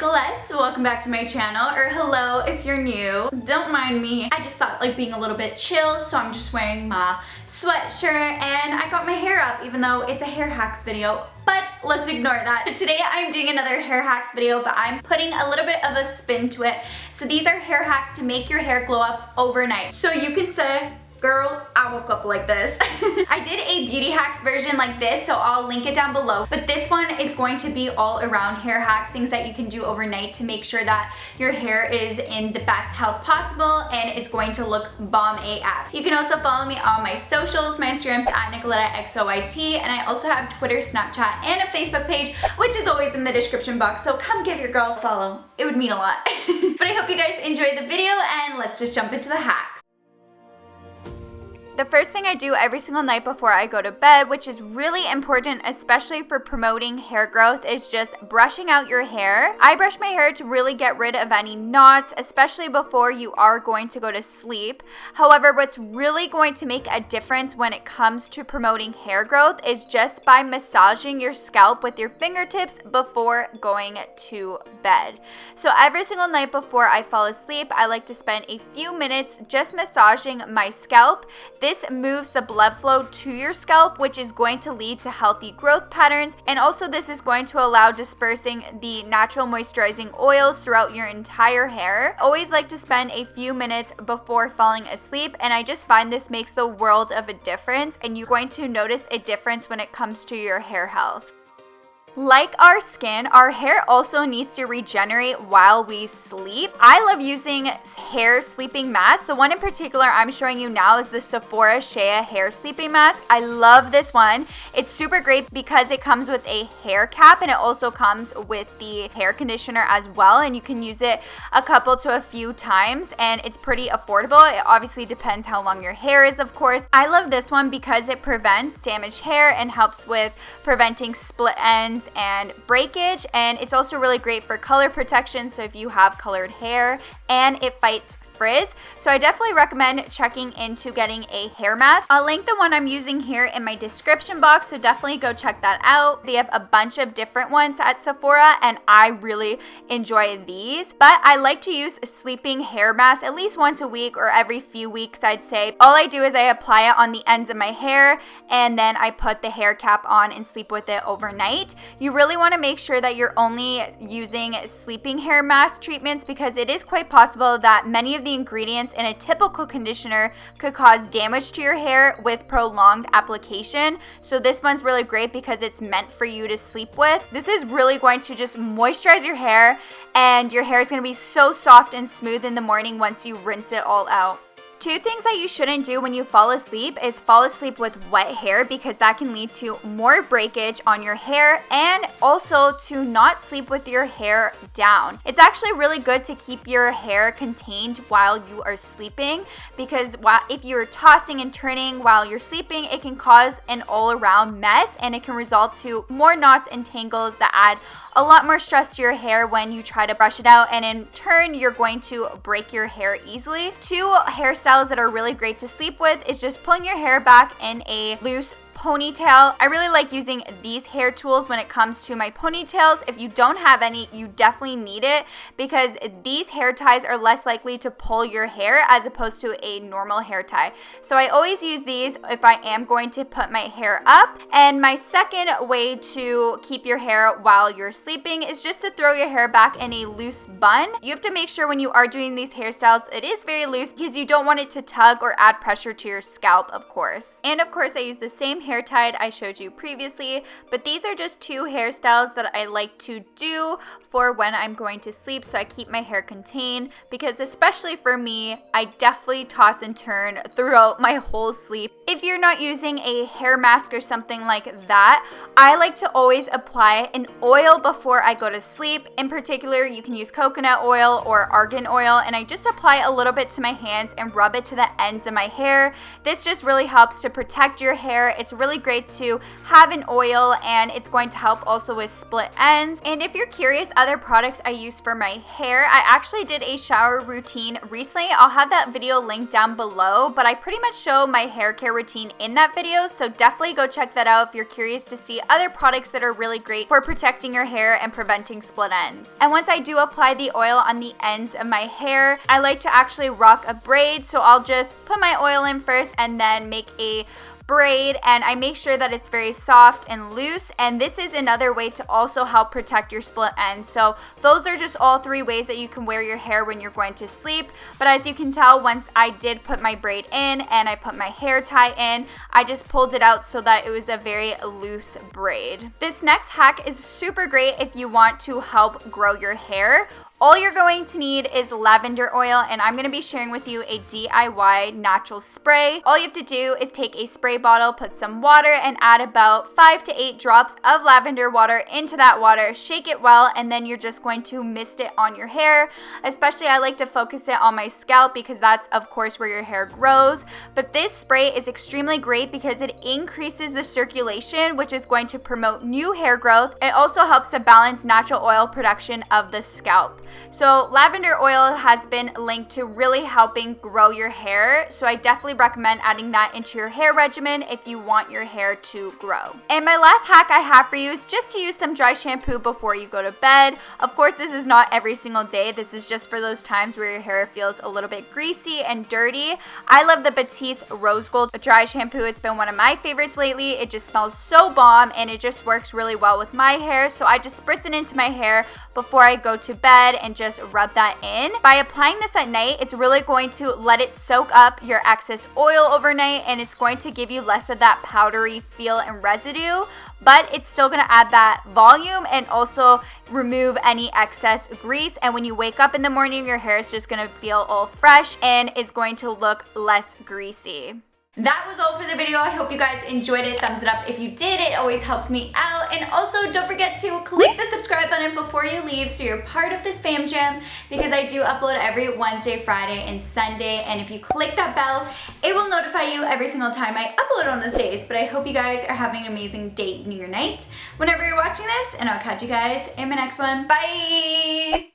Nicoletta, so welcome back to my channel, or hello if you're new. Don't mind me, I just thought like being a little bit chill, so I'm just wearing my sweatshirt and I got my hair up even though it's a hair hacks video. But let's ignore that. Today I'm doing another hair hacks video, but I'm putting a little bit of a spin to it. So these are hair hacks to make your hair glow up overnight. So you can say, girl, I woke up like this. I did a beauty hacks version like this, so I'll link it down below. But this one is going to be all around hair hacks, things that you can do overnight to make sure that your hair is in the best health possible and is going to look bomb AF. You can also follow me on my socials. My Instagram's at NicolettaXOYT, and I also have Twitter, Snapchat, and a Facebook page, which is always in the description box, so come give your girl a follow. It would mean a lot. But I hope you guys enjoyed the video, and let's just jump into the hacks. The first thing I do every single night before I go to bed, which is really important, especially for promoting hair growth, is just brushing out your hair. I brush my hair to really get rid of any knots, especially before you are going to go to sleep. However, what's really going to make a difference when it comes to promoting hair growth is just by massaging your scalp with your fingertips before going to bed. So every single night before I fall asleep, I like to spend a few minutes just massaging my scalp. This moves the blood flow to your scalp, which is going to lead to healthy growth patterns, and also this is going to allow dispersing the natural moisturizing oils throughout your entire hair. I always like to spend a few minutes before falling asleep, and I just find this makes the world of a difference, and you're going to notice a difference when it comes to your hair health. Like our skin, our hair also needs to regenerate while we sleep. I love using hair sleeping masks. The one in particular I'm showing you now is the Sephora Shea hair sleeping mask. I love this one. It's super great because it comes with a hair cap and it also comes with the hair conditioner as well, and you can use it a couple to a few times, and it's pretty affordable. It obviously depends how long your hair is, of course. I love this one because it prevents damaged hair and helps with preventing split ends and breakage, and it's also really great for color protection, so if you have colored hair, and it fights frizz. So I definitely recommend checking into getting a hair mask. I'll link the one I'm using here in my description box, so definitely go check that out. They have a bunch of different ones at Sephora and I really enjoy these, but I like to use a sleeping hair mask at least once a week or every few weeks, I'd say. All I do is I apply it on the ends of my hair and then I put the hair cap on and sleep with it overnight. You really want to make sure that you're only using sleeping hair mask treatments because it is quite possible that many of the ingredients in a typical conditioner could cause damage to your hair with prolonged application. So this one's really great because it's meant for you to sleep with. This is really going to just moisturize your hair, and your hair is going to be so soft and smooth in the morning once you rinse it all out. Two things that you shouldn't do when you fall asleep is fall asleep with wet hair, because that can lead to more breakage on your hair, and also to not sleep with your hair down. It's actually really good to keep your hair contained while you are sleeping, because if you're tossing and turning while you're sleeping, it can cause an all-around mess and it can result to more knots and tangles that add a lot more stress to your hair when you try to brush it out, and in turn you're going to break your hair easily. Two hairstyles that are really great to sleep with is just pulling your hair back in a loose ponytail. I really like using these hair tools when it comes to my ponytails. If you don't have any, you definitely need it because these hair ties are less likely to pull your hair as opposed to a normal hair tie. So I always use these if I am going to put my hair up. And my second way to keep your hair while you're sleeping is just to throw your hair back in a loose bun. You have to make sure when you are doing these hairstyles, it is very loose because you don't want it to tug or add pressure to your scalp, of course. And of course, I use the same hair tied I showed you previously, but these are just two hairstyles that I like to do for when I'm going to sleep, so I keep my hair contained, because especially for me, I definitely toss and turn throughout my whole sleep. If you're not using a hair mask or something like that, I like to always apply an oil before I go to sleep. In particular, you can use coconut oil or argan oil, and I just apply a little bit to my hands and rub it to the ends of my hair. This just really helps to protect your hair. It's It's really great to have an oil, and it's going to help also with split ends. And if you're curious other products I use for my hair, I actually did a shower routine recently. I'll have that video linked down below, but I pretty much show my hair care routine in that video, so definitely go check that out if you're curious to see other products that are really great for protecting your hair and preventing split ends. And once I do apply the oil on the ends of my hair, I like to actually rock a braid, so I'll just put my oil in first and then make a braid, and I make sure that it's very soft and loose. And this is another way to also help protect your split ends. So those are just all 3 ways that you can wear your hair when you're going to sleep. But as you can tell, once I did put my braid in and I put my hair tie in, I just pulled it out so that it was a very loose braid. This next hack is super great if you want to help grow your hair. All you're going to need is lavender oil, and I'm going to be sharing with you a DIY natural spray. All you have to do is take a spray bottle, put some water, and add about 5 to 8 drops of lavender water into that water. Shake it well, and then you're just going to mist it on your hair. Especially, I like to focus it on my scalp because that's, of course, where your hair grows. But this spray is extremely great because it increases the circulation, which is going to promote new hair growth. It also helps to balance natural oil production of the scalp. So lavender oil has been linked to really helping grow your hair, so I definitely recommend adding that into your hair regimen if you want your hair to grow. And my last hack I have for you is just to use some dry shampoo before you go to bed. Of course, this is not every single day. This is just for those times where your hair feels a little bit greasy and dirty. I love the Batiste Rose Gold dry shampoo. It's been one of my favorites lately. It just smells so bomb, and it just works really well with my hair. So I just spritz it into my hair before I go to bed and just rub that in. By applying this at night, it's really going to let it soak up your excess oil overnight, and it's going to give you less of that powdery feel and residue, but it's still going to add that volume and also remove any excess grease. And when you wake up in the morning, your hair is just going to feel all fresh and it's going to look less greasy. That was all for the video. I hope you guys enjoyed it. Thumbs it up if you did. It always helps me out. And also, don't forget to click the subscribe button before you leave so you're part of this fam jam, because I do upload every Wednesday, Friday, and Sunday. And if you click that bell, it will notify you every single time I upload on those days. But I hope you guys are having an amazing day, evening, or night whenever you're watching this. And I'll catch you guys in my next one. Bye!